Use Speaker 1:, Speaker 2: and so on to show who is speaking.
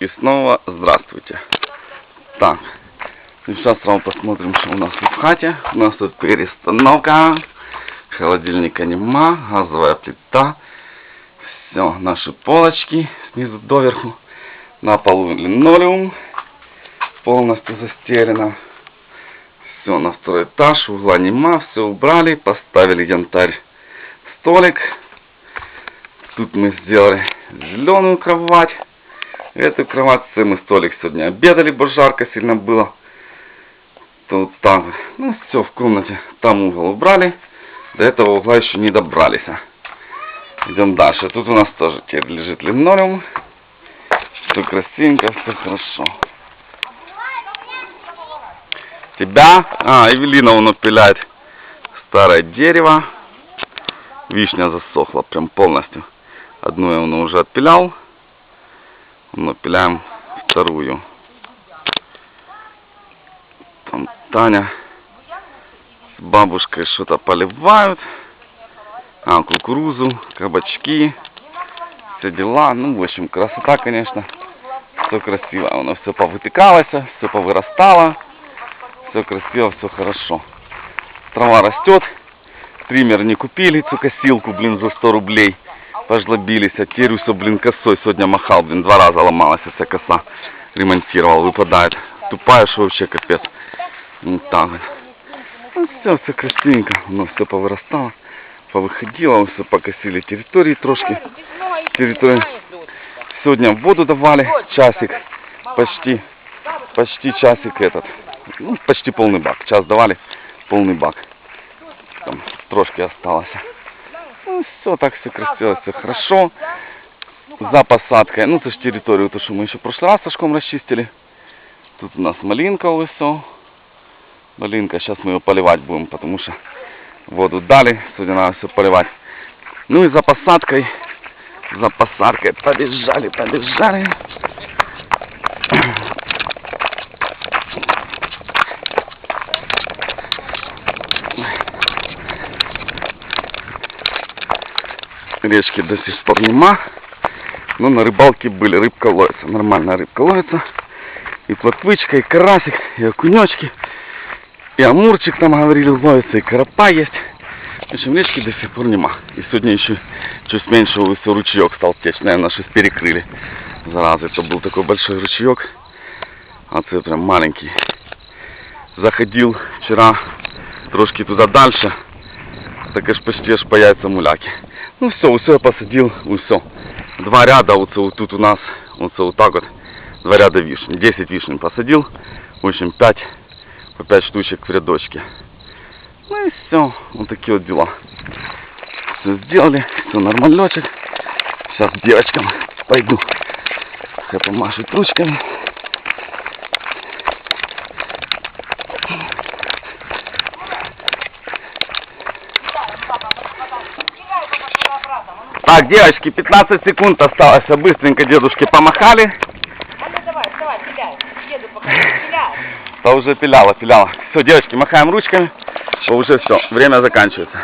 Speaker 1: И снова здравствуйте. Так, сейчас сразу посмотрим, что у нас тут в хате. У нас тут перестановка. Холодильника нема, газовая плита. Все, наши полочки снизу доверху. На полу линолеум. Полностью застелено. Все, на второй этаж. Угла нема, все убрали. Поставили янтарь столик. Тут мы сделали зеленую кровать. Эту кровать, мы столик сегодня обедали, бо жарко сильно было. Тут так, ну все в комнате. Там угол убрали. До этого угла еще не добрались. Идем дальше. Тут у нас тоже теперь лежит линолеум. Все красивенько, все хорошо. Тебя? Эвелина он пиляет старое дерево. Вишня засохла прям полностью. Одну я уже отпилял. Напиляем вторую. Там Таня с бабушкой что-то поливают. Кукурузу, кабачки. Все дела. Ну, в общем, красота, конечно. Все красиво. Оно все повытыкалось, все повырастало. Все красиво, все хорошо. Трава растет. Триммер не купили, цукосилку, за 100 рублей. Пожлобились, а теперь все, косой сегодня махал, 2 раза ломалась эта коса. Ремонтировал, выпадает. Тупая, что вообще капец. Вот так вот. Ну, все красивенько, оно все повырастало, повыходило, все покосили территории трошки. Сегодня воду давали, часик, почти часик этот. Ну, почти полный бак. Час давали, полный бак. Там трошки осталось. Ну, все так, все красиво, все хорошо. За посадкой, ну, это же территорию, то, что мы еще в прошлый раз сашком расчистили. Тут у нас малинка все. Малинка, сейчас мы ее поливать будем, потому что воду дали, сегодня надо все поливать. Ну и за посадкой побежали. Речки до сих пор нема, но на рыбалке были, рыбка ловится, нормальная рыбка ловится. И плотвычка, и карасик, и окунечки, и амурчик там, говорили, ловится, и карапа есть. В общем, речки до сих пор нема. И сегодня еще чуть меньше все ручеек стал течь, наверное, наши перекрыли. Зараза, это был такой большой ручеек, а это прям маленький. Заходил вчера трошки туда дальше, так аж почти аж появятся муляки. Ну все я посадил, все. 2 ряда, вот тут у нас, вот так вот, 2 ряда вишни. 10 вишен посадил, в общем, по 5 штучек в рядочке. Ну и все, вот такие вот дела. Все сделали, все нормалечек. Сейчас девочкам пойду, я помашу ручками. Так, девочки, 15 секунд осталось. Быстренько дедушке помахали.
Speaker 2: Давай, пиляй. Деду покажи, пиляй.
Speaker 1: Да уже пиляла. Все, девочки, махаем ручками. Уже все, время заканчивается.